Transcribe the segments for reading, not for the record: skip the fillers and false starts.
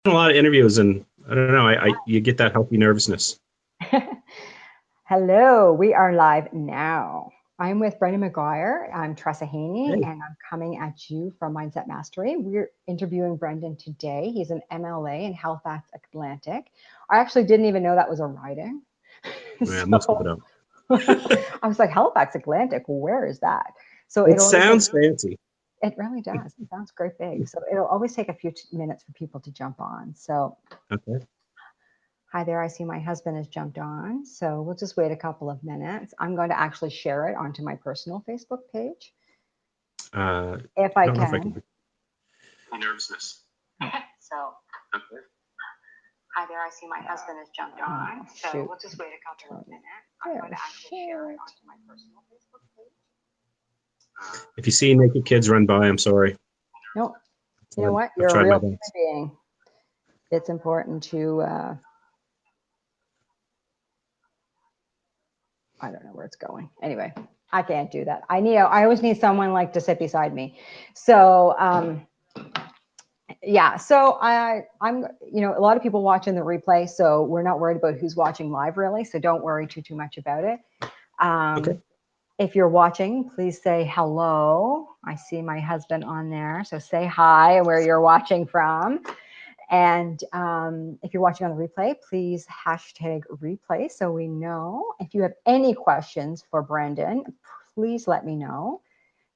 a lot of interviews, and I don't know, I you get that healthy nervousness. Hello, we are live now. I'm with Brendan Maguire. I'm Tressa Haney, Hey, and I'm coming at you from Mindset Mastery. We're interviewing Brendan today. He's an MLA in Halifax Atlantic. I actually didn't even know that was a riding. man, most people So don't. I was like, Halifax Atlantic, where is that? So It it'll even, sounds fancy. it really does. It sounds great big. So it'll always take a few minutes for people to jump on. So Okay. hi there, I see my husband has jumped on, so we'll just wait a couple of minutes. I'm going to actually share it onto my personal Facebook page if I I don't know if I can can. do nervousness. So, Okay. hi there, I see my husband has jumped on, so we'll just wait a couple of minutes. I'm going to actually share it onto my personal Facebook page. If you see naked kids run by, I'm sorry. No, you know what? I've You're a tried my real human best. being. It's important to, I don't know where it's going. Anyway, I can't do that. I always need someone like to sit beside me. So, yeah, so I'm a lot of people watching the replay, so we're not worried about who's watching live really, so don't worry too much about it. Okay. If you're watching, please say hello. I see my husband on there, so say hi and where you're watching from. And if you're watching on the replay, please hashtag replay so we know. If you have any questions for Brendan, please let me know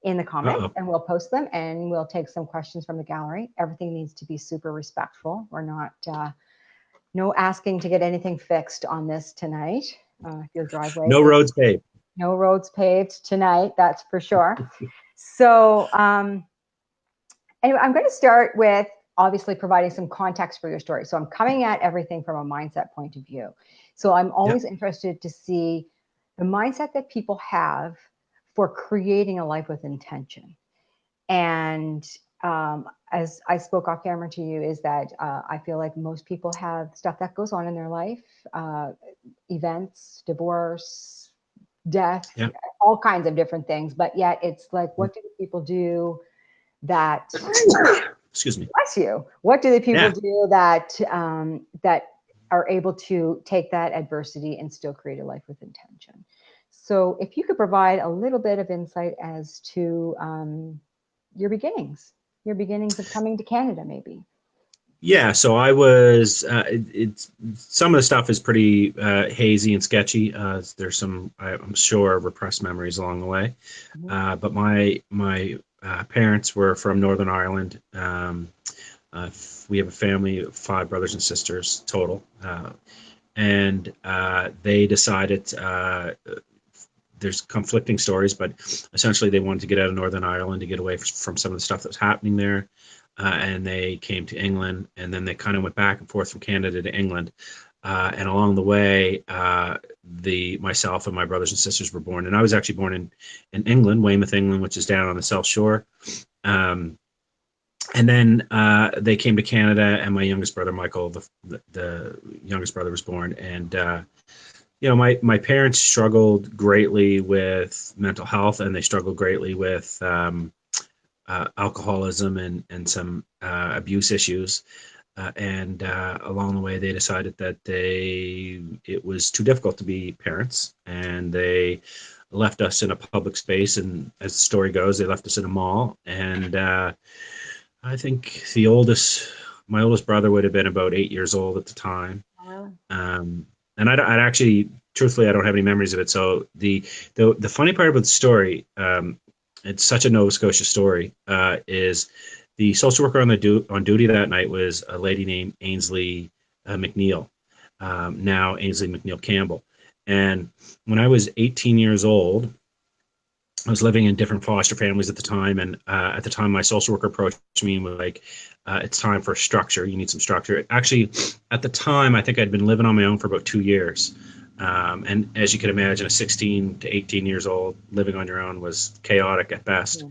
in the comments Uh-oh. and we'll post them and we'll take some questions from the gallery. Everything needs to be super respectful. We're not, no asking to get anything fixed on this tonight. If your driveway No is roads paved. no roads paved tonight, that's for sure. So, anyway, I'm going to start with obviously providing some context for your story. So, I'm coming at everything from a mindset point of view. So, I'm Yeah. always interested to see the mindset that people have for creating a life with intention. And as I spoke off camera to you, is that I feel like most people have stuff that goes on in their life, uh, events, divorce, death, Yeah. all kinds of different things. But yet it's like, what do the people do that, Excuse me. bless you, what do the people Yeah. do that are able to take that adversity and still create a life with intention? So if you could provide a little bit of insight as to your beginnings, your beginnings of coming to Canada, maybe. Yeah. So I was. It's some of the stuff is pretty hazy and sketchy. There's some, I'm sure, repressed memories along the way. Mhm. But my parents were from Northern Ireland. We have a family of five brothers and sisters total, and they decided. There's conflicting stories, but essentially they wanted to get out of Northern Ireland to get away from some of the stuff that was happening there. And they came to England, and then they kind of went back and forth from Canada to England. And along the way, the myself and my brothers and sisters were born, and I was actually born in England, Weymouth, England, which is down on the South Shore. Um, and then they came to Canada, and my youngest brother, Michael, the youngest brother, was born. And my parents struggled greatly with mental health, and they struggled greatly with alcoholism and some abuse issues. And along the way, they decided that it was too difficult to be parents, and they left us in a public space. And as the story goes, they left us in a mall. And I think my oldest brother would have been about 8 years old at the time. Oh, Um, and I'd actually, truthfully, I don't have any memories of it. So the funny part about the story, it's such a Nova Scotia story, is the social worker on duty that night was a lady named Ainsley McNeil, now Ainsley McNeil Campbell. And when I was 18 years old, I was living in different foster families at the time, and at the time, my social worker approached me and was like, "It's time for structure. You need some structure." Actually, at the time, I think I'd been living on my own for about 2 years, and as you can imagine, a 16 to 18 years old living on your own was chaotic at best.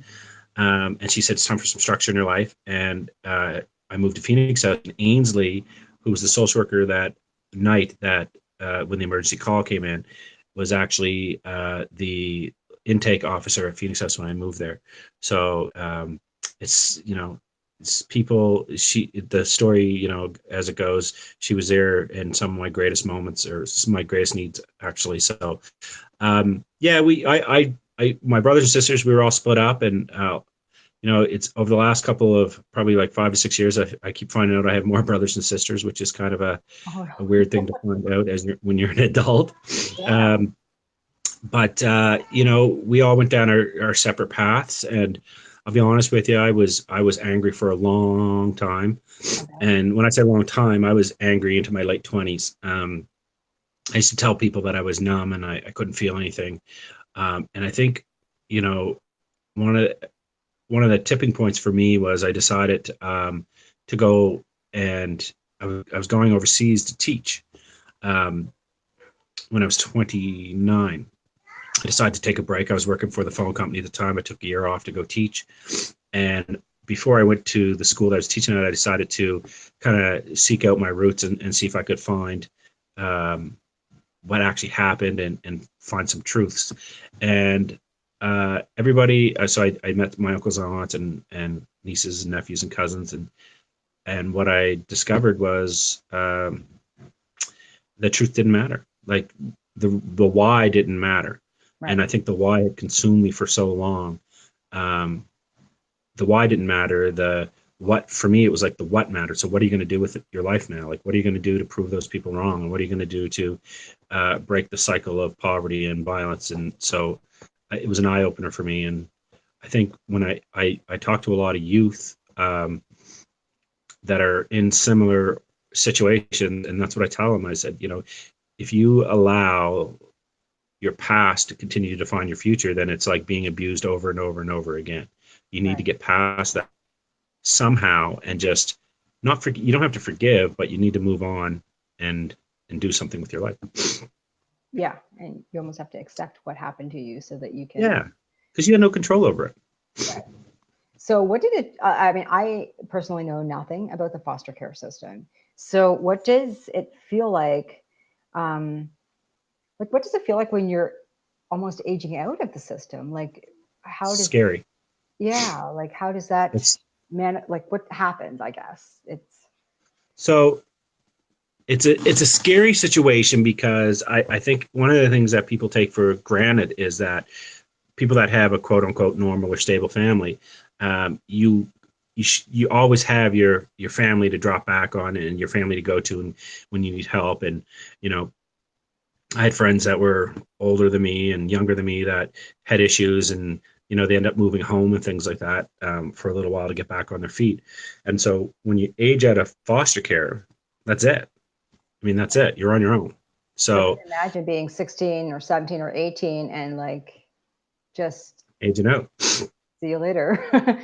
yeah. And she said, "It's time for some structure in your life." And I moved to Phoenix. And Ainsley, who was the social worker that night that when the emergency call came in, was actually the intake officer at Phoenix House when I moved there. So it's people, the story, as it goes, she was there in some of my greatest moments, or some of my greatest needs, actually. So yeah, my brothers and sisters, we were all split up, and it's over the last couple of probably like 5 to 6 years, I keep finding out I have more brothers and sisters, which is kind of Oh, a weird thing to find out when you're an adult. yeah. But we all went down our separate paths, and I'll be honest with you, I was angry for a long time. Okay. And when I say a long time, I was angry into my late 20s. I used to tell people that I was numb and I couldn't feel anything. And I think, one of the tipping points for me was I decided to go, and I was going overseas to teach when I was 29. I decided to take a break. I was working for the phone company at the time. I took a year off to go teach. And before I went to the school that I was teaching at, I decided to kind of seek out my roots and see if I could find what actually happened, and find some truths. And everybody, so I met my uncles and aunts and nieces and nephews and cousins. And what I discovered was the truth didn't matter. Like the why didn't matter. Right. And I think the why had consumed me for so long. The why didn't matter. The what, for me, it was like the what mattered. So what are you going to do with your life now? Like, what are you going to do to prove those people wrong? And what are you going to do to break the cycle of poverty and violence? And so it was an eye opener for me. And I think when I talk to a lot of youth that are in similar situations, and that's what I tell them. I said, if you allow your past to continue to define your future, then it's like being abused over and over and over again. You need to get past that somehow, and just you don't have to forgive, but you need to move on and do something with your life. Yeah, and you almost have to accept what happened to you so that you can. Yeah, because you had no control over it. Right. So what did it, I personally know nothing about the foster care system. So what does it feel like? What does it feel like when you're almost aging out of the system? Like, how does scary? Yeah, like how does that like what happens? I guess it's a scary situation, because I think one of the things that people take for granted is that people that have a quote unquote normal or stable family, you always have your family to drop back on, and your family to go to, and when you need help. And I had friends that were older than me and younger than me that had issues, and they end up moving home and things like that for a little while to get back on their feet. And so when you age out of foster care, that's it. I mean, that's it. You're on your own. So imagine being 16 or 17 or 18 and like just aging out. See you later.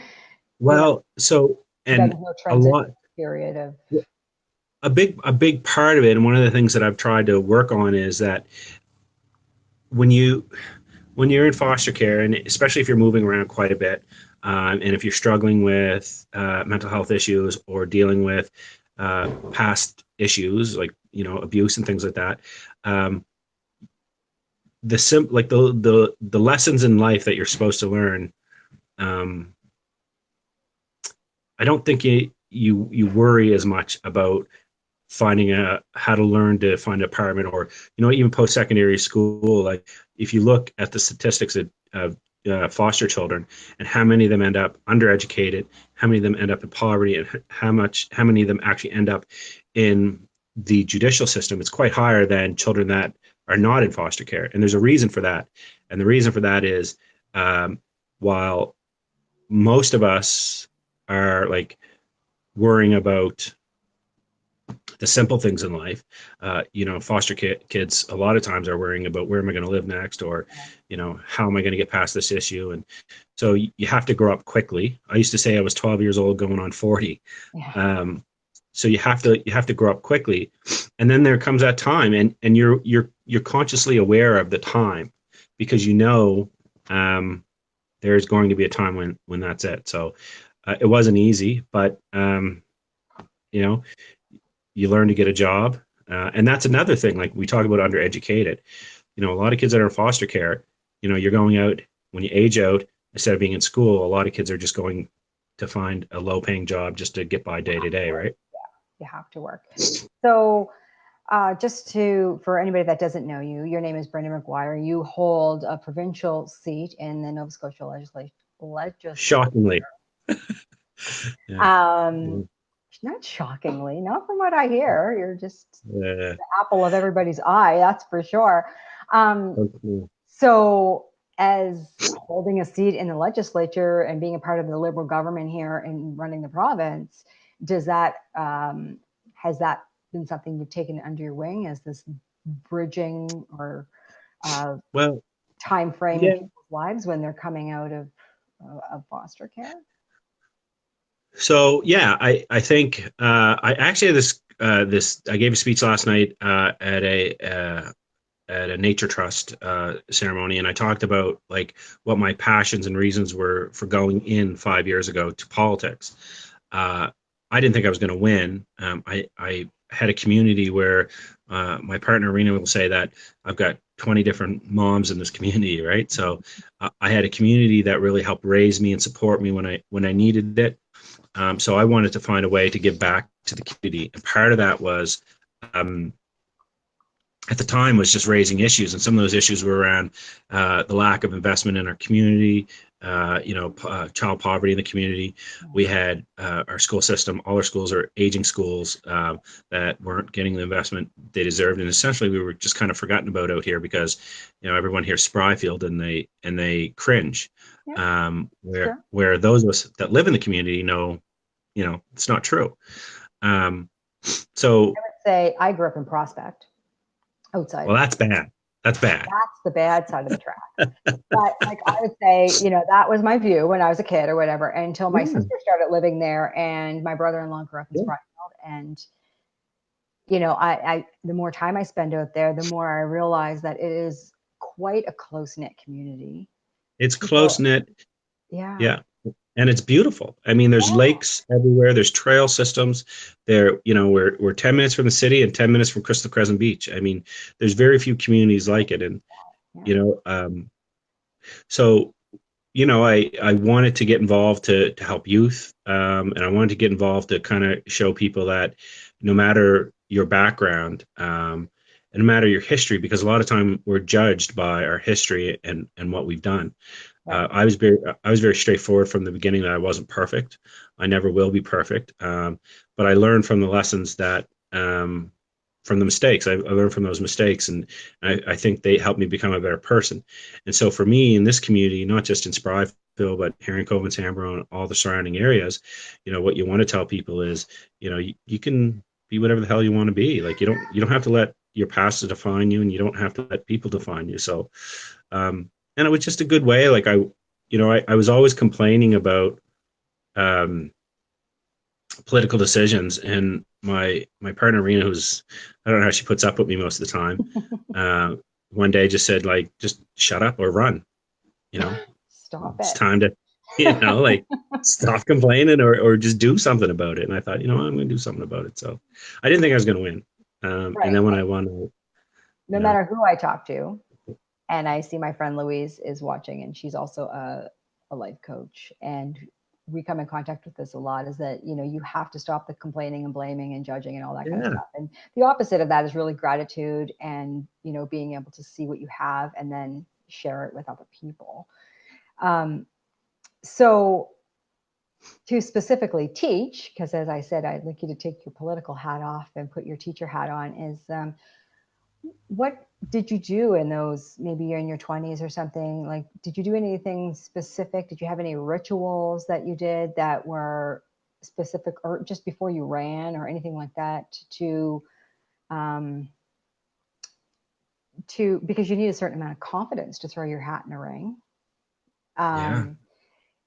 Well, so, and a lot period of a big part of it, and one of the things that I've tried to work on, is that when you're in foster care, and especially if you're moving around quite a bit, and if you're struggling with mental health issues, or dealing with past issues like abuse and things like that, the lessons in life that you're supposed to learn, I don't think you worry as much about finding how to learn to find an apartment, or even post-secondary school. Like, if you look at the statistics of foster children, and how many of them end up undereducated, how many of them end up in poverty, and how many of them actually end up in the judicial system, it's quite higher than children that are not in foster care. And there's a reason for that. And the reason for that is, while most of us are like worrying about the simple things in life, foster kids a lot of times are worrying about, where am I going to live next, or how am I going to get past this issue? And so you have to grow up quickly. I used to say I was 12 years old going on 40. Yeah. So you have to grow up quickly, and then there comes that time, and you're consciously aware of the time, because there's going to be a time when that's it. So it wasn't easy, but you learn to get a job, and that's another thing. Like, we talk about undereducated. A lot of kids that are in foster care, you're going out when you age out. Instead of being in school, a lot of kids are just going to find a low paying job just to get by day to day, right? You have to work. So just for anybody that doesn't know you, your name is Brendan Maguire. You hold a provincial seat in the Nova Scotia legislature. Shockingly. Yeah. Um, not shockingly, not from what I hear. You're just Yeah. the apple of everybody's eye, that's for sure. Um, Okay. so, as holding a seat in the legislature and being a part of the Liberal government here and running the province, does that has that been something you've taken under your wing as this bridging or uh, Well, time frame in yeah. people's lives when they're coming out of foster care? So yeah, I think I actually had this I gave a speech last night at a nature trust ceremony, and I talked about like what my passions and reasons were for going in 5 years ago to politics. Uh, I didn't think I was going to win. I had a community where my partner Rena will say that I've got 20 different moms in this community, right? So I had a community that really helped raise me and support me when I needed it. So I wanted to find a way to give back to the community, and part of that was um, at the time was just raising issues, and some of those issues were around the lack of investment in our community, child poverty in the community. We had our school system; all our schools are aging schools that weren't getting the investment they deserved, and essentially we were just kind of forgotten about out here because everyone hears Spryfield and they cringe. Yeah, Where sure. those of us that live in the community know, it's not true. Um, so, Say I grew up in Prospect, outside well, of. that's bad. That's bad. That's the bad side of the track. But like I would say, that was my view when I was a kid or whatever, until my Yeah, sister started living there and my brother-in-law grew up in yeah. Springfield. And I the more time I spend out there, the more I realize that it is quite a close-knit community. It's People, close knit. yeah, Yeah. And it's beautiful. I mean, there's yeah, lakes everywhere. There's trail systems. We're 10 minutes from the city and 10 minutes from Crystal Crescent Beach. I mean, there's very few communities like it. And, yeah, you know, um, so, I wanted to get involved to help youth. And I wanted to get involved to kind of show people that no matter your background, and no matter your history, because a lot of time we're judged by our history and what we've done. right. I was very straightforward from the beginning that I wasn't perfect. I never will be perfect. But I learned from the lessons from the mistakes. I learned from those mistakes, and I think they helped me become a better person. And so for me in this community, not just in Spryville, but here in Cove and Sambro and all the surrounding areas, what you want to tell people is, you can be whatever the hell you want to be. Like you don't have to let your past define you, and you don't have to let people define you. So, and it was just a good way. Like I was always complaining about um, political decisions, and my partner Rena, who's I don't know how she puts up with me most of the time, uh, one day just said like, just shut up or run. You know, Stop it's it. time to like stop complaining or just do something about it. And I thought, I'm going to do something about it. So I didn't think I was going to win. And Right. then when I won, No matter who I talk to, and I see my friend Louise is watching, and she's also a life coach, and we come in contact with this a lot, is that you have to stop the complaining and blaming and judging and all that kind of yeah, stuff, and the opposite of that is really gratitude and being able to see what you have and then share it with other people. So to specifically teach, because as I said, I'd like you to take your political hat off and put your teacher hat on, is what did you do in those, maybe you're in your 20s or something, like did you do anything specific? Did you have any rituals that you did that were specific, or just before you ran or anything like that, um, because you need a certain amount of confidence to throw your hat in a ring, yeah. um,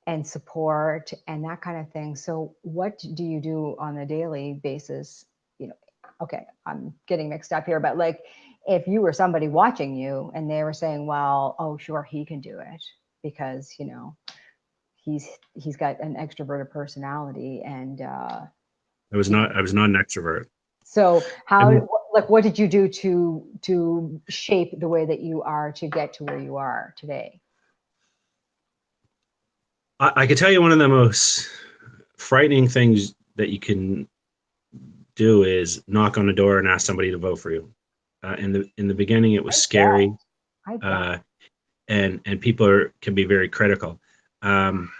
and support and that kind of thing. So what do you do on a daily basis? Okay, I'm getting mixed up here, but like if you were somebody watching you and they were saying, well, oh sure, he can do it because he's got an extroverted personality, and I was not an extrovert. so I how, mean, like what did you do to shape the way that you are to get to where you are today? I could tell you one of the most frightening things that you can do is knock on the door and ask somebody to vote for you. In the beginning, it was I scary, bet. I bet. uh, and people can be very critical. Um,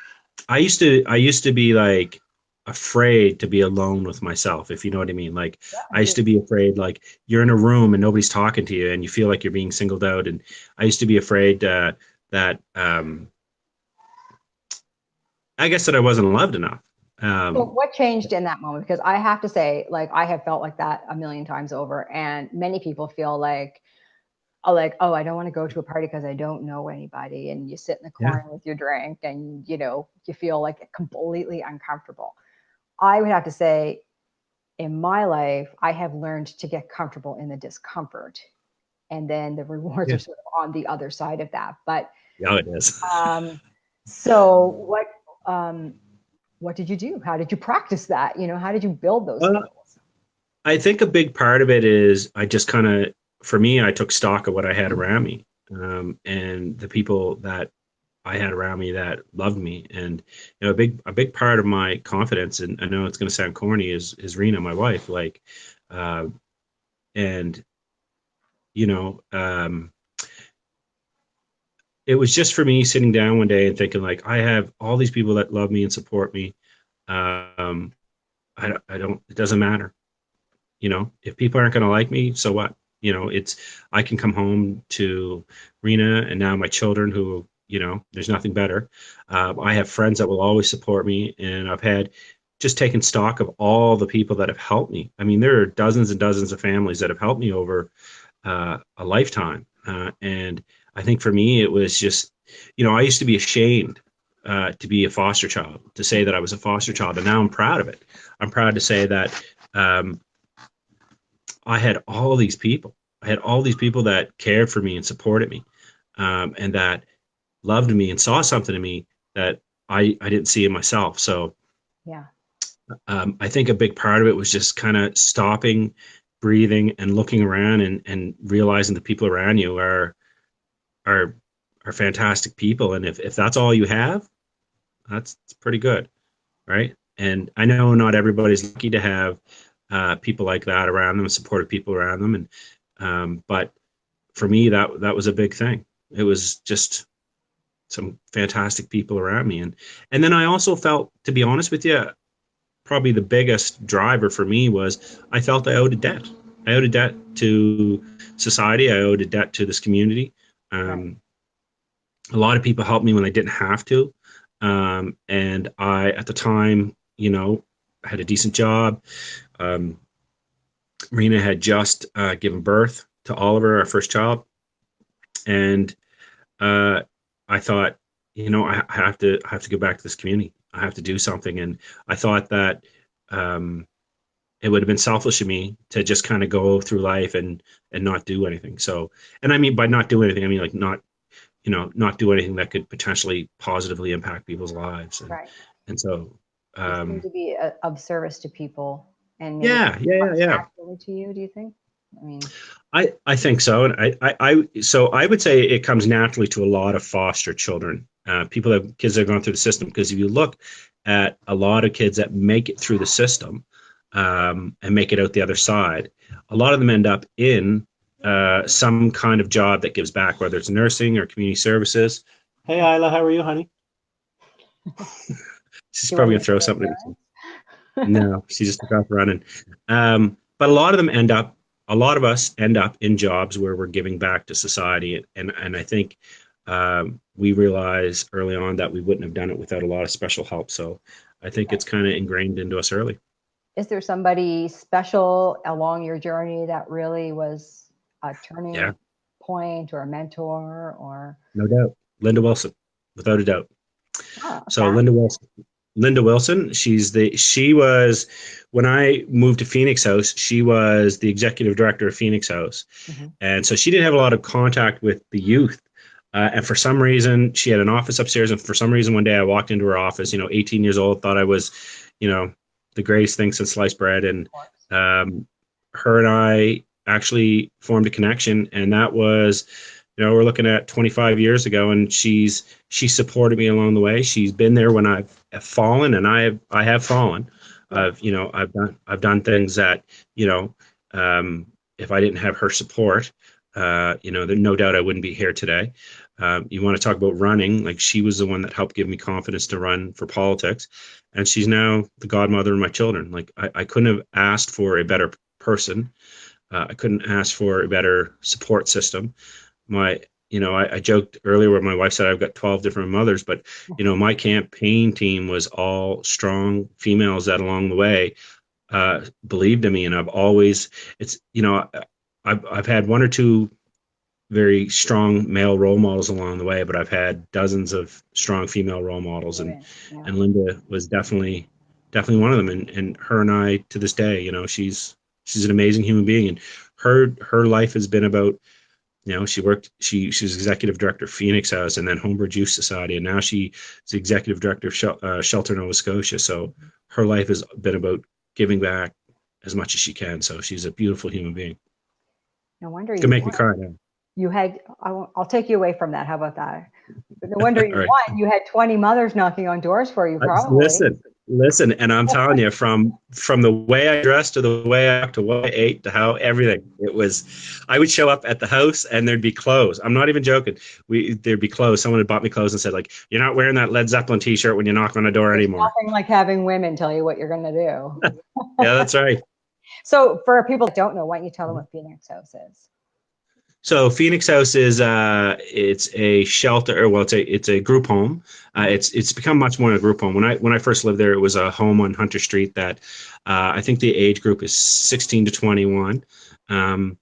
I used to be like afraid to be alone with myself, if you know what I mean. Like Yeah, I I used do. to be afraid, like you're in a room and nobody's talking to you, and you feel like you're being singled out. And I used to be afraid that I guess that I wasn't loved enough. So Um, what changed in that moment? Because I have to say, like, I have felt like that a million times over, and many people feel like, oh, I don't want to go to a party because I don't know anybody, and you sit in the yeah, corner with your drink, and you feel like completely uncomfortable. I would have to say, in my life, I have learned to get comfortable in the discomfort, and then the rewards yeah, are sort of on the other side of that. But yeah, it is. um, so um, what did you do? How did you practice that? How did you build those Well, skills? I think a big part of it is I just kind of, for me, I took stock of what I had around me, and the people that I had around me that loved me. And a big part of my confidence, and I know it's going to sound corny, is Rena, my wife. Like, uh, and you know, it was just for me sitting down one day and thinking like, I have all these people that love me and support me. Um, I don't. It doesn't matter. If people aren't going to like me, so what? I can come home to Rena and now my children who, there's nothing better. I have friends that will always support me. And I've had just taken stock of all the people that have helped me. I mean, there are dozens and dozens of families that have helped me over a lifetime. And I think for me, it was just, I used to be ashamed to be a foster child, to say that I was a foster child. And now I'm proud of it. I'm proud to say that um, I had all these people. I had all these people that cared for me and supported me, and that loved me and saw something in me that I didn't see in myself. So Yeah. I think a big part of it was just kind of stopping, breathing, and looking around and realizing the people around you are are fantastic people. And if that's all you have, that's pretty good, right? And I know not everybody's lucky to have people like that around them, supportive people around them, and but for me, that was a big thing. It was just some fantastic people around me, and then I also felt, to be honest with you, probably the biggest driver for me was I felt I owed a debt. I owed a debt to society. I owed a debt to this community. Right. Um, a lot of people helped me when they didn't have to, and I, at the time, had a decent job. Um, Rena had just given birth to Oliver, our first child, and uh, I thought, I have to go back to this community. I have to do something, and I thought that um, it would have been selfish of me to just kind of go through life and not do anything. So, and I mean by not do anything, I mean like not do anything that could potentially positively impact people's lives, Right. and so Just seem um, to be of service to people, and maybe that yeah, yeah, yeah, comes yeah. naturally to you. Do you think? I mean, I think so, and so I would say it comes naturally to a lot of foster children, people that kids that have gone through the system. Because if you look at a lot of kids that make it through the system and make it out the other side, a lot of them end up in some kind of job that gives back, whether it's nursing or community services. Hey, Isla, how are you, honey? She's do you want probably to gonna get throw some something at me. insurance? No, she just took off running. But a lot of them end up, a lot of us end up in jobs where we're giving back to society, and I think we realize early on that we wouldn't have done it without a lot of special help. So I think it's kind of ingrained into us early. Is there somebody special along your journey that really was a Yeah, turning point or a mentor or? no doubt. Linda Wilson, without a doubt. Oh, So okay. Linda Wilson, she was, when I moved to Phoenix House, she was the executive director of Phoenix House. Hmm. And so she didn't have a lot of contact with the youth. And for some reason, she had an office upstairs. And for some reason, one day I walked into her office, 18 years old, thought I was, you know, the greatest thing since sliced bread. And Of course. um, her and I actually formed a connection. And that was we're looking at 25 years ago, and she supported me along the way. She's been there when I've fallen, and I have fallen. Yeah. I've done things that, if I didn't have her support, no doubt I wouldn't be here today. You want to talk about running? Like, she was the one that helped give me confidence to run for politics, and she's now the godmother of my children. Like, I couldn't have asked for a better person. I couldn't ask for a better support system. I joked earlier where my wife said I've got 12 different mothers, but my campaign team was all strong females that along the way believed in me, and I've had one or two very strong male role models along the way, but I've had dozens of strong female role models, and Yeah. Linda was definitely one of them, and her and I to this day, she's an amazing human being, and her life has been about, she's executive director of Phoenix House and then Homebridge Youth Society, and now she's the executive director of Shelter, Nova Scotia. So her life has been about giving back as much as she can. So she's a beautiful human being. No wonder It's gonna make me cry now. You had, I'll take you away from that. How about that? No wonder you All right. won. You had 20 mothers knocking on doors for you, probably. Listen, and I'm telling you, from the way I dressed to the way I talked to what I ate to how everything, it was, I would show up at the house and there'd be clothes. I'm not even joking. There'd be clothes. Someone had bought me clothes and said, like, you're not wearing that Led Zeppelin t-shirt when you knock on a door anymore. Nothing like having women tell you what you're going to do. Yeah, that's right. So for people that don't know, why don't you tell them what Phoenix House is? So Phoenix House is it's a shelter, or well, it's a group home. It's become much more than a group home. When I first lived there, it was a home on Hunter Street that I think the age group is 16 to 21, and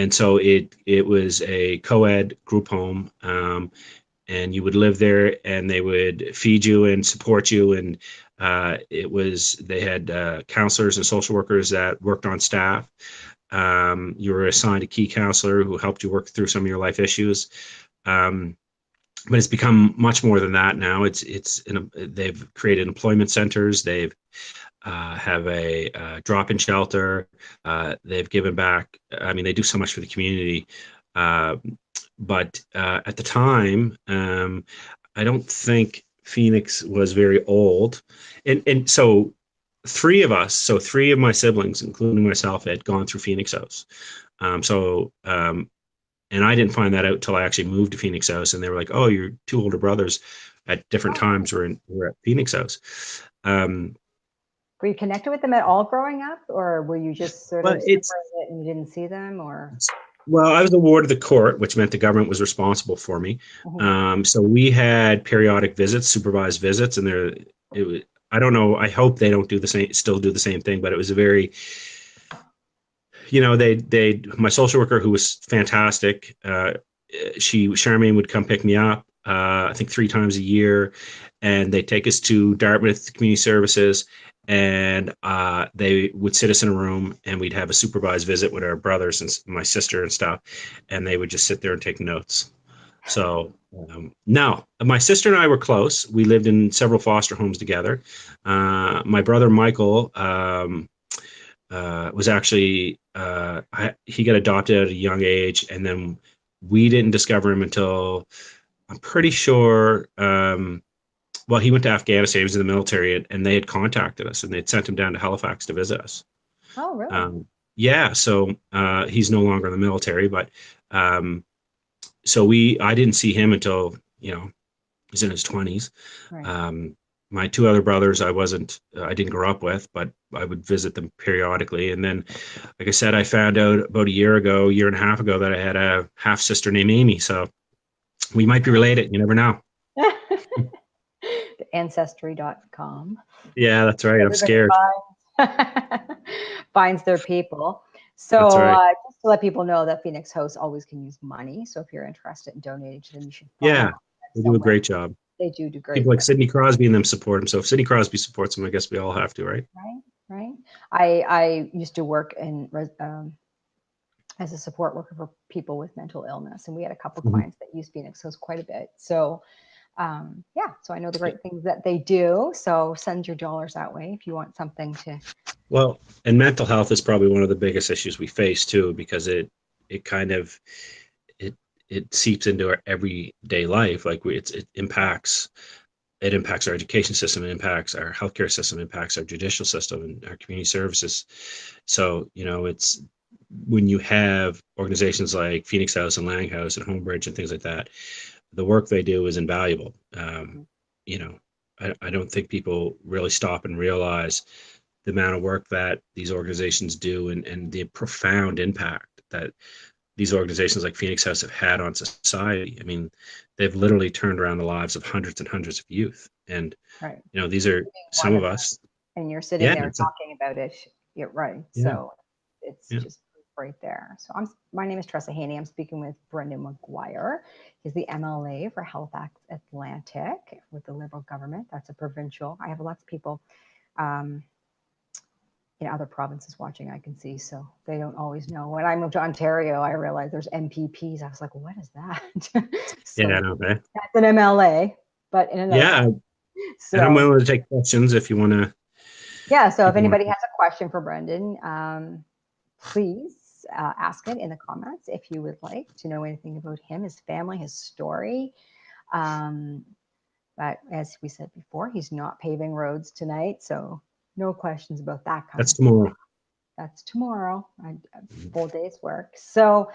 so it was a co-ed group home, and you would live there, and they would feed you and support you, and they had counselors and social workers that worked on staff. You were assigned a key counselor who helped you work through some of your life issues. But it's become much more than that now. They've created employment centers. They've have a drop-in shelter. They've given back. I mean, they do so much for the community. But at the time, I don't think Phoenix was very old, and so. Three of my siblings, including myself, had gone through Phoenix House. And I didn't find that out till I actually moved to Phoenix House, and they were like, "Oh, your two older brothers at different times were at Phoenix House." Were you connected with them at all growing up, or were you just sort of separated and you didn't see them, or? Well, I was a ward of the court, which meant the government was responsible for me. Mm-hmm. So we had periodic visits, supervised visits, and it was. I don't know. I hope they don't still do the same thing, but it was a very, my social worker, who was fantastic, Charmaine would come pick me up, I think 3 times a year, and they'd take us to Dartmouth Community Services, and they would sit us in a room, and we'd have a supervised visit with our brothers and my sister and stuff, and they would just sit there and take notes. So now my sister and I were close. We lived in several foster homes together. My brother Michael was actually he got adopted at a young age, and then we didn't discover him until, I'm pretty sure, well, he went to Afghanistan. He was in the military, and they had contacted us, and they'd sent him down to Halifax to visit us. Oh, really? Yeah. So he's no longer in the military, but so I didn't see him until, he was in his 20s. Right. My 2 other brothers, I didn't grow up with, but I would visit them periodically. And then, like I said, I found out about a year and a half ago, that I had a half sister named Amy. So we might be related. You never know. Ancestry.com. Yeah, that's right. I'm scared. Finds their people. So right. Just to let people know that Phoenix House always can use money. So if you're interested in donating to them, you should. Yeah, they do a great job. They do great. People like Sidney Crosby and them support them. So if Sidney Crosby supports them, I guess we all have to, right? Right. I used to work as a support worker for people with mental illness, and we had a couple clients that used Phoenix House quite a bit. So so I know the great things that they do. So send your dollars that way if you want something to. Well, and mental health is probably one of the biggest issues we face too, because it it seeps into our everyday life. Like it impacts our education system, it impacts our healthcare system, impacts our judicial system and our community services. So, it's when you have organizations like Phoenix House and Langhouse and Homebridge and things like that, the work they do is invaluable. You know, I don't think people really stop and realize the amount of work that these organizations do, and the profound impact that these organizations like Phoenix House have had on society. I mean, they've literally turned around the lives of hundreds and hundreds of youth. And, Right. these are some One of of them, us. and you're sitting Yeah. there talking about it. You're right. Yeah. So it's Yeah. just right there. So my name is Tressa Haney. I'm speaking with Brendan Maguire. He's the MLA for Halifax Atlantic with the Liberal government. That's a provincial. I have lots of people in other provinces watching, I can see, so they don't always know. When I moved to Ontario, I realized there's MPPs. I was like, what is that? So Yeah. No, okay. that's an MLA, but in another. Yeah. So, and I'm willing to take questions if you want to. yeah, so if anybody has a question for Brendan, please ask it in the comments if you would like to know anything about him, his family, his story. But as we said before, he's not paving roads tonight, so no questions about that kind That's of thing. tomorrow. That's tomorrow. A full day's work. So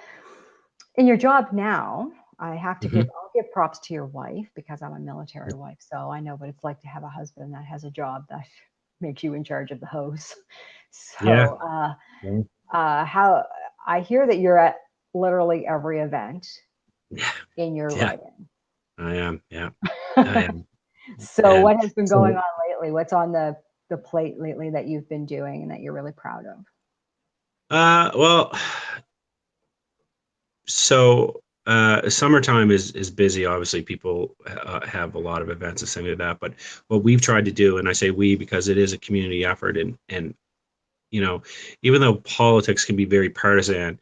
in your job now, I have to I'll give props to your wife because I'm a military wife. So I know what it's like to have a husband that has a job that makes you in charge of the house. So how I hear that you're at literally every event in your riding. I am. Yeah. I am. So what has been going on lately? What's on the plate lately that you've been doing and that you're really proud of? Well, so summertime is busy. Obviously, people have a lot of events and things like that. But what we've tried to do, and I say we because it is a community effort, and even though politics can be very partisan,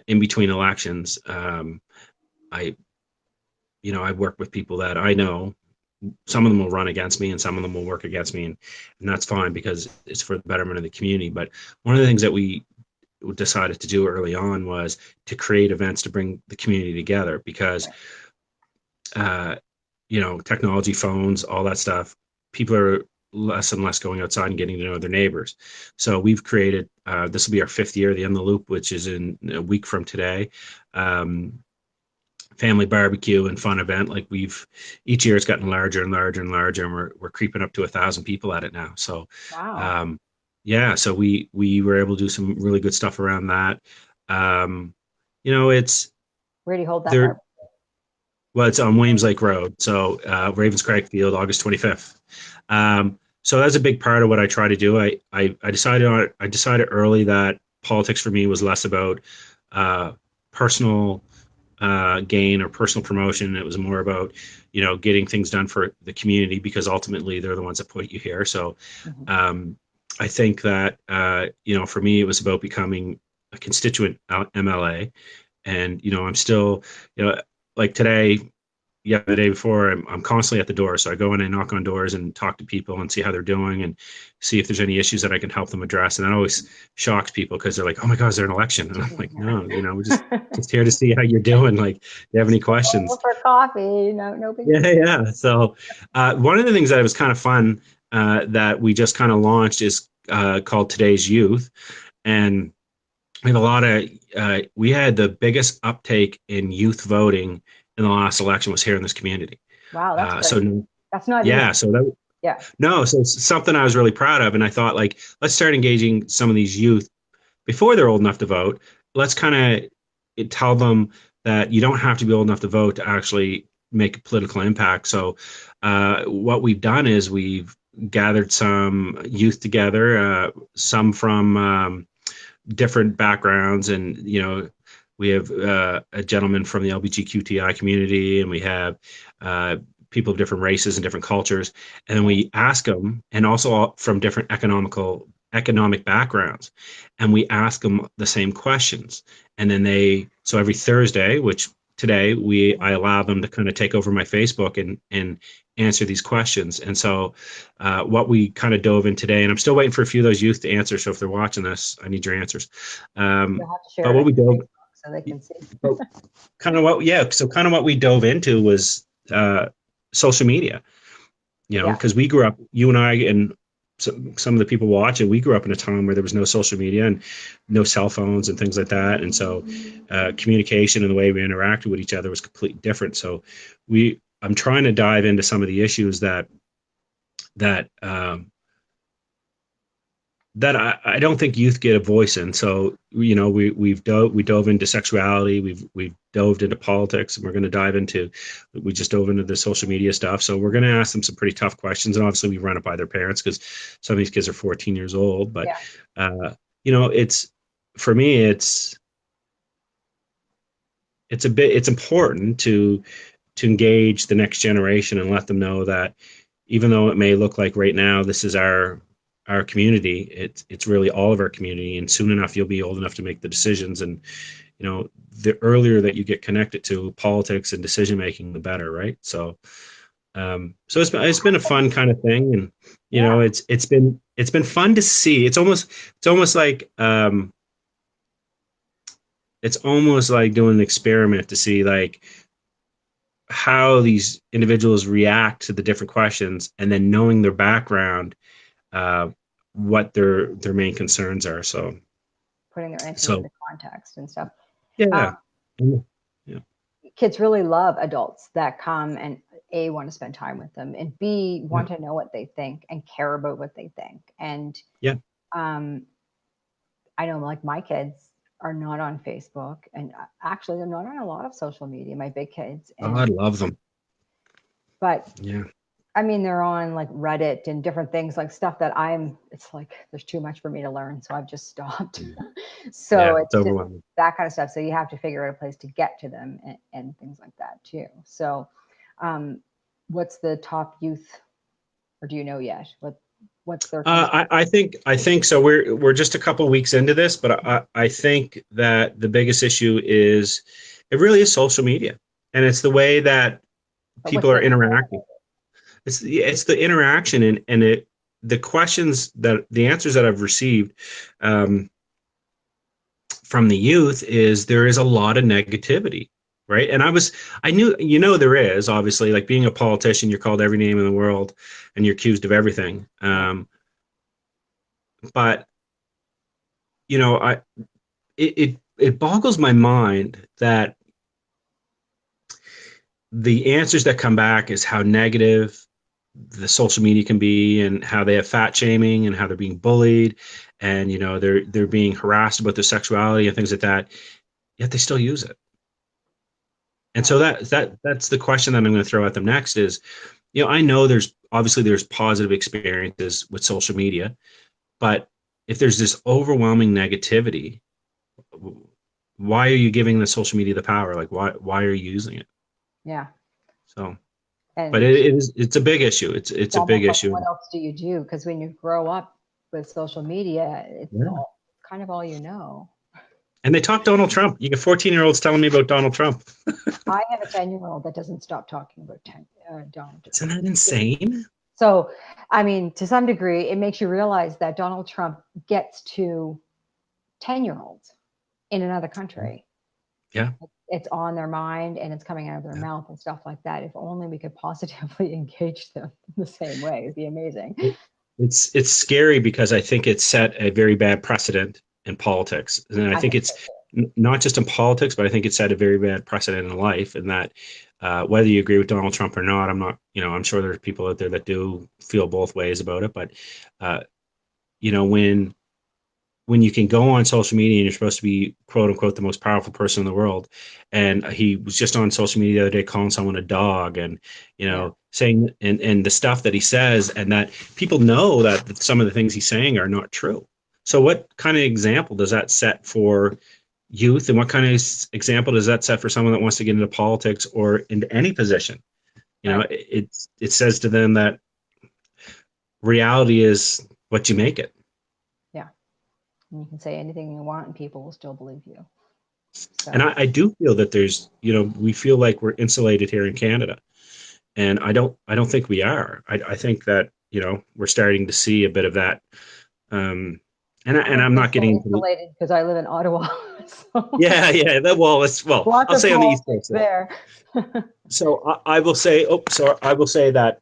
in between elections, I work with people that I know. Some of them will run against me and some of them will work against me, and that's fine because it's for the betterment of the community. But one of the things that we decided to do early on was to create events to bring the community together because technology, phones, all that stuff, people are less and less going outside and getting to know their neighbors. So we've created, this will be our 5th year, the End the Loop, which is in a week from today. Family barbecue and fun event. Like each year it's gotten larger and larger and larger, and we're creeping up to 1,000 people at it now. So, wow. So we were able to do some really good stuff around that. It's where do you hold that barbecue? Well, it's on Williams Lake Road, so Ravens Craig Field, August 25th. So that's a big part of what I try to do. I decided early that politics for me was less about personal gain or personal promotion. It was more about getting things done for the community because ultimately they're the ones that put you here. So I think that for me it was about becoming a constituent MLA, and I'm still like today, the day before, I'm constantly at the door. So I go in and knock on doors and talk to people and see how they're doing and see if there's any issues that I can help them address. And that always shocks people because they're like, "Oh my God, is there an election?" And I'm like, "No, we're just here to see how you're doing. Like, do you have any questions?" For coffee, no big deal. Yeah. So one of the things that was kind of fun that we just kind of launched is called Today's Youth, and we have a lot of we had the biggest uptake in youth voting in the last election was here in this community. Wow, that's great. So that's not easy. So that so it's something I was really proud of, and I thought, like, let's start engaging some of these youth before they're old enough to vote. Let's kind of tell them that you don't have to be old enough to vote to actually make a political impact. So what we've done is we've gathered some youth together, some from different backgrounds, and we have a gentleman from the LGBTQI community, and we have people of different races and different cultures, and then we ask them, and also from different economic backgrounds, and we ask them the same questions, and then so every Thursday, which today I allow them to kind of take over my Facebook and answer these questions. And so what we kind of dove in today, and I'm still waiting for a few of those youth to answer. So if they're watching this, I need your answers. But what we dove, so they can see. So kind of what we dove into was social media, Yeah. because we grew up, you and I and some of the people watching, we grew up in a time where there was no social media and no cell phones and things like that. And so communication and the way we interacted with each other was completely different. So I'm trying to dive into some of the issues that I don't think youth get a voice in. So we dove into sexuality, we've dove into politics, and we just dove into the social media stuff. So we're going to ask them some pretty tough questions, and obviously we run it by their parents because some of these kids are 14 years old. But it's for me, it's important to engage the next generation and let them know that even though it may look like right now this is our community, it's really all of our community, and soon enough you'll be old enough to make the decisions. And the earlier that you get connected to politics and decision making, the better, right? So it's been a fun kind of thing, and it's been fun to see. It's almost like doing an experiment to see like how these individuals react to the different questions, and then knowing their background, what their main concerns are. So putting their answers into context and stuff. Yeah. Kids really love adults that come and A, want to spend time with them, and B, want to know what they think and care about what they think. And I know like my kids are not on Facebook, and actually they're not on a lot of social media, my big kids. And, I love them. But I mean, they're on like Reddit and different things, like stuff that it's like, there's too much for me to learn. So I've just stopped. So it's overwhelming, that kind of stuff. So you have to figure out a place to get to them and things like that too. So what's the top youth, or do you know yet? What's their I think so. We're just a couple of weeks into this, but I think that the biggest issue is it really is social media, and it's the way that people are interacting. It's the interaction and the questions, that the answers that I've received from the youth is there is a lot of negativity, right? And I knew, there is, obviously, like being a politician, you're called every name in the world and you're accused of everything. But it boggles my mind that the answers that come back is how negative the social media can be, and how they have fat shaming, and how they're being bullied, and they're being harassed about their sexuality and things like that, yet they still use it. And so that's the question that I'm going to throw at them next is, I know there's positive experiences with social media, but if there's this overwhelming negativity, why are you giving the social media the power? Like, why are you using it? Yeah. So, but it's a big issue. It's a big issue. What else do you do? Because when you grow up with social media, it's kind of all you know. And they talk Donald Trump. You get 14-year-olds telling me about Donald Trump. I have a 10-year-old that doesn't stop talking about Donald Trump. Isn't that insane? So, I mean, to some degree, it makes you realize that Donald Trump gets to 10-year-olds in another country. Yeah. It's on their mind and it's coming out of their mouth and stuff like that. If only we could positively engage them in the same way, it'd be amazing. It's scary because I think it set a very bad precedent in politics. And I think it's not just in politics, but I think it set a very bad precedent in life. And that whether you agree with Donald Trump or not, I'm sure there's people out there that do feel both ways about it. But, when you can go on social media and you're supposed to be, quote unquote, the most powerful person in the world. And he was just on social media the other day calling someone a dog, and, saying, and the stuff that he says, and that people know that some of the things he's saying are not true. So what kind of example does that set for youth? And what kind of example does that set for someone that wants to get into politics or into any position? It says to them that reality is what you make it. You can say anything you want and people will still believe you. So. And I do feel that there's, we feel like we're insulated here in Canada. And I don't think we are. I think that, we're starting to see a bit of that. And I'm not getting insulated because I live in Ottawa. So, Yeah. lots I'll of say on the East politics Coast. there. So I will say, I will say that,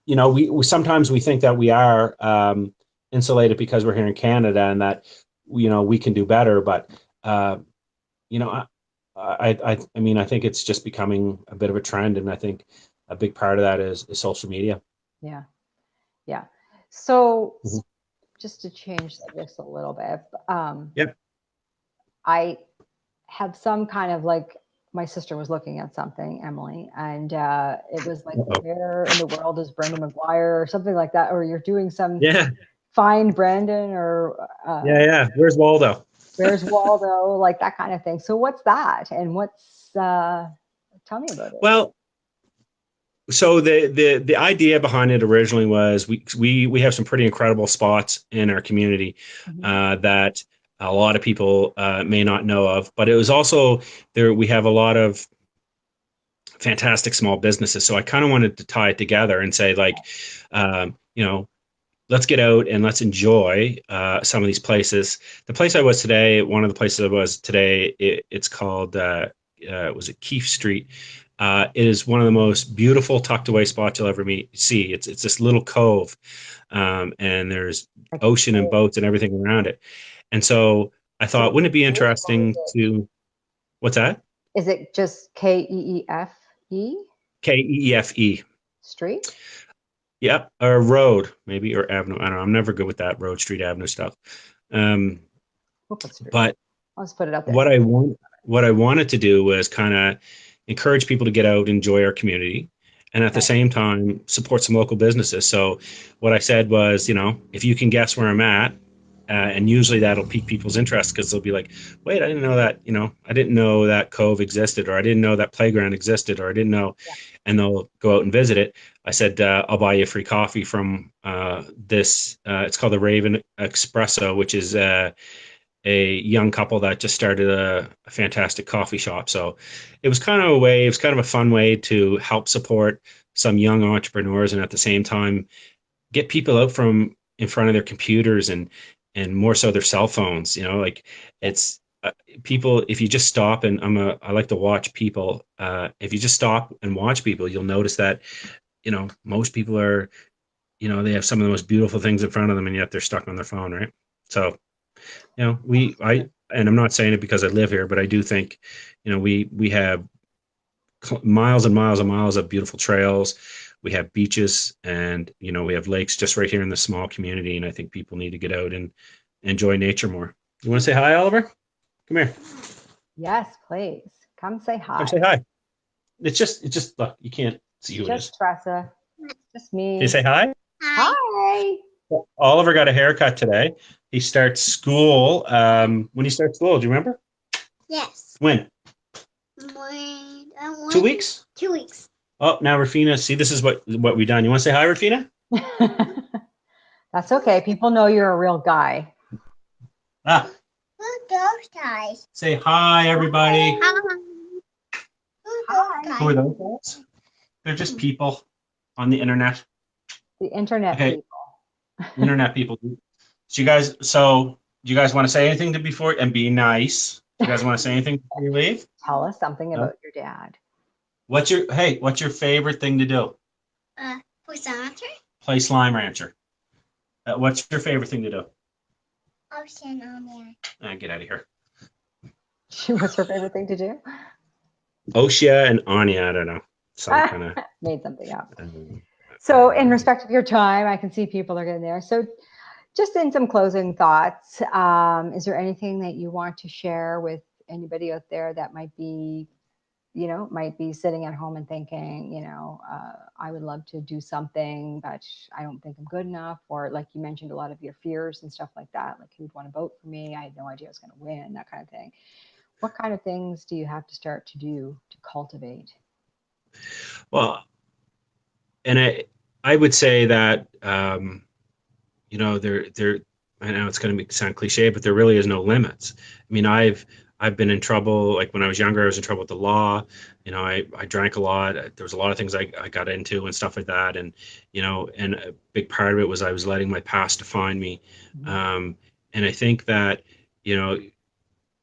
we sometimes we think that we are insulated because we're here in Canada and that, we can do better. But, uh, you know, I mean, I think it's just becoming a bit of a trend. And I think a big part of that is social media. Yeah. Yeah. So Mhm. just to change subjects a little bit, Yep. I have some kind of like, my sister was looking at something, Emily, and it was like, Uh-oh. where in the world is Brendan Maguire or something like that, or you're doing some Yeah. find Brandon or Yeah. Where's Waldo? where's Waldo, like that kind of thing. So what's that, and what's tell me about it. Well, so the idea behind it originally was we have some pretty incredible spots in our community Mhm. that a lot of people may not know of, but it was also there. We have a lot of fantastic small businesses, so I kind of wanted to tie it together and say, like, um, you know, let's get out and let's enjoy some of these places. The place I was today, one of the places I was today, it's called was it Keefe Street. It is one of the most beautiful tucked away spots you'll ever see. It's this little cove, and there's Like, ocean and boats and everything around it. And so I thought, wouldn't it be interesting to what's that? is it just Keefe Keefe. Street? Yep, or road maybe or avenue. I don't know. I'm never good with that road, street, avenue stuff. Um, We'll put street. but I'll just put it up there. what I wanted to do was kind of encourage people to get out, enjoy our community, and at the Right. same time support some local businesses. So what I said was, if you can guess where I'm at, and usually that'll pique people's interest because they'll be like, wait, I didn't know that, I didn't know that cove existed, or I didn't know that playground existed, or I didn't know, Yeah. and they'll go out and visit it. I said, I'll buy you a free coffee from this. It's called the Raven Espresso, which is a young couple that just started a fantastic coffee shop. So it was kind of a fun way to help support some young entrepreneurs and at the same time get people out from in front of their computers and more so their cell phones. Like it's people. If you just stop and I like to watch people. If you just stop and watch people, you'll notice that most people are they have some of the most beautiful things in front of them and yet they're stuck on their phone, right? So and I'm not saying it because I live here, but I do think, we have miles and miles and miles of beautiful trails. We have beaches and, we have lakes just right here in this small community. And I think people need to get out and enjoy nature more. You want to say hi, Oliver? Come here. Yes, please. Come say hi. Come say hi. It's just, look, you can't see who it is. Just Tressa. Just me. Can you say hi? Hi. Oliver got a haircut today. He starts school. When he starts school, do you remember? Yes. When? 2 weeks? 2 weeks. Oh, now Rafina, see, this is what we've done. You want to say hi, Rafina? That's okay. People know you're a real guy. Ah. Who's those guys? Say hi, everybody. Hi. Hi. Who are those guys? They're just people on the internet. The internet Okay. people. Internet people. So do you guys want to say anything before and be nice? Do you guys want to say anything before you leave? Tell us something about your dad. What's your favorite thing to do? Play Rancher. Play Slime Rancher. What's your favorite thing to do? Ocean on there. Get out of here. What's her favorite thing to do? Oshia and Anya, I don't know. Some kind of made something up. So in respect of your time, I can see people are getting there. So just in some closing thoughts, is there anything that you want to share with anybody out there that might be sitting at home and thinking, I would love to do something, but I don't think I'm good enough. Or like you mentioned, a lot of your fears and stuff like that, like who'd want to vote for me? I had no idea I was going to win, that kind of thing. What kind of things do you have to start to do to cultivate? Well, and I would say that, there, I know it's going to sound cliche, but there really is no limits. I mean, I've been in trouble. Like when I was younger, I was in trouble with the law. I drank a lot. There was a lot of things I got into and stuff like that. And, and a big part of it was I was letting my past define me. Mm-hmm. And I think that,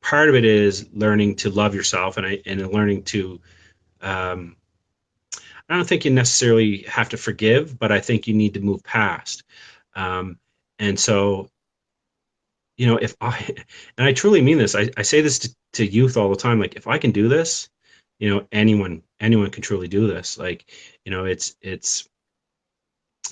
part of it is learning to love yourself, and learning to, um, I don't think you necessarily have to forgive, but I think you need to move past. Um, and so, if I, and I truly mean this, I say this to youth all the time, like, if I can do this, anyone can truly do this. Like, it's,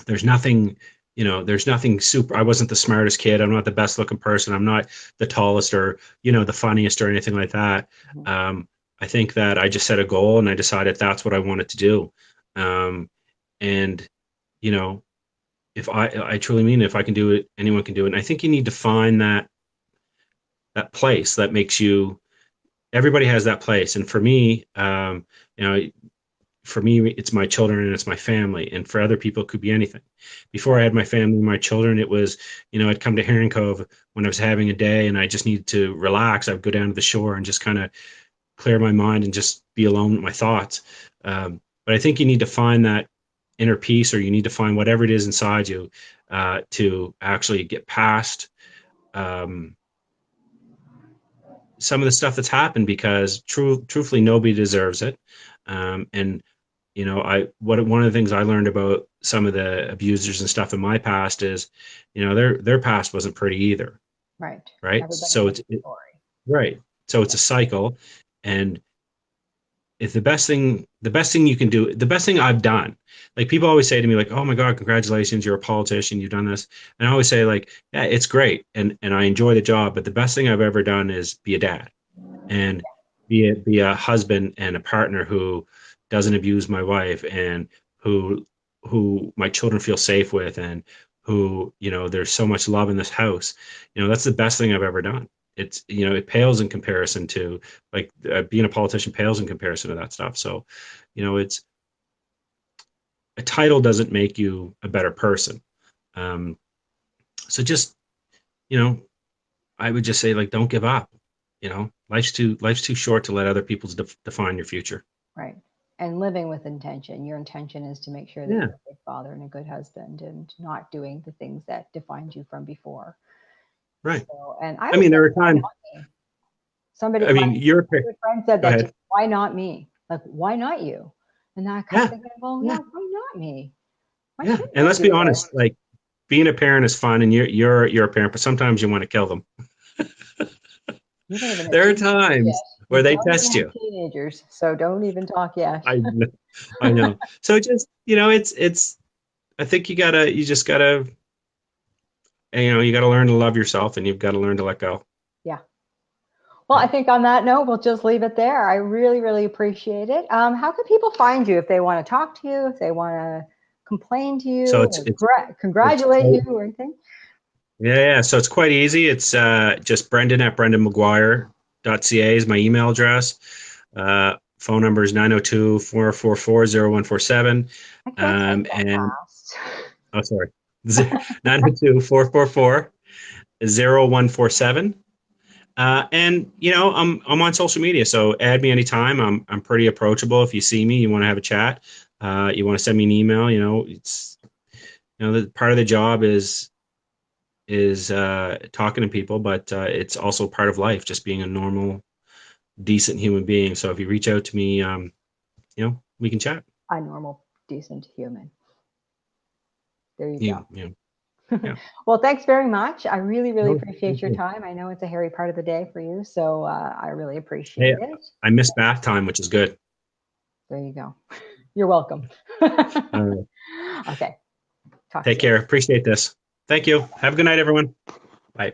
there's nothing, there's nothing super. I wasn't the smartest kid. I'm not the best looking person. I'm not the tallest or, the funniest or anything like that. Mhm. I think that I just set a goal and I decided that's what I wanted to do. And, you know, if I truly mean it, if I can do it, anyone can do it. And I think you need to find that place that makes you, everybody has that place. And for me, you know, for me, it's my children and it's my family. And for other people, it could be anything. Before I had my family, my children, it was, I'd come to Heron Cove when I was having a day and I just needed to relax. I'd go down to the shore and just kind of clear my mind and just be alone with my thoughts. But I think you need to find that inner peace, or you need to find whatever it is inside you to actually get past some of the stuff that's happened, because truthfully, nobody deserves it. And one of the things I learned about some of the abusers and stuff in my past is, their past wasn't pretty either. Right. Right. Everybody So has a story. right. So it's a cycle. And if the best thing you can do, the best thing I've done, like, people always say to me, like, oh my God, congratulations, you're a politician, you've done this. And I always say, like, yeah, it's great. And I enjoy the job, but the best thing I've ever done is be a dad and be a husband and a partner who doesn't abuse my wife, and who my children feel safe with, and who, there's so much love in this house. That's the best thing I've ever done. It's, it pales in comparison to, like, being a politician pales in comparison to that stuff. So, it's, a title doesn't make you a better person. Um, so just, you know, I would just say, like, don't give up. Life's too short to let other people define your future. Right. And living with intention. Your intention is to make sure that Yeah. you're a good father and a good husband, and not doing the things that defined you from before. Right. So, and I mean, there are times. Somebody, I mean, my good friend said Go that. ahead. Why not me? Like, why not you? And I kept Yeah. thinking, well, Yeah. why not me? Why Yeah. shouldn't And I let's do be it? honest, like, being a parent is fun, and you're a parent, but sometimes you want to kill them. You don't even have There are teenagers times yet. where You they don't even test have you. teenagers, so don't even talk yet. I know. So just, it's, I think you just gotta, you gotta learn to love yourself, and you've got to learn to let go. Yeah. Well, I think on that note, we'll just leave it there. I really, really appreciate it. How can people find you if they want to talk to you, if they want to complain to you, So or congratulate you, or anything? Yeah. So it's quite easy. It's just brendan@brendanmaguire.ca is my email address. Phone number is 902-444-0147. I can't type that And fast. oh, sorry, 902-444-0147. And I'm on social media, so add me anytime. I'm pretty approachable. If you see me, you want to have a chat, you want to send me an email. It's the part of the job is talking to people, but it's also part of life, just being a normal, decent human being. So if you reach out to me, we can chat. A normal, decent human. There you go. Yeah. Well, thanks very much. I really, really No, appreciate thank your you. time. I know it's a hairy part of the day for you, so I really appreciate it. I miss bath time, which is good. There you go. You're welcome. Okay. Take care. Appreciate this. Thank you. Have a good night, everyone. Bye.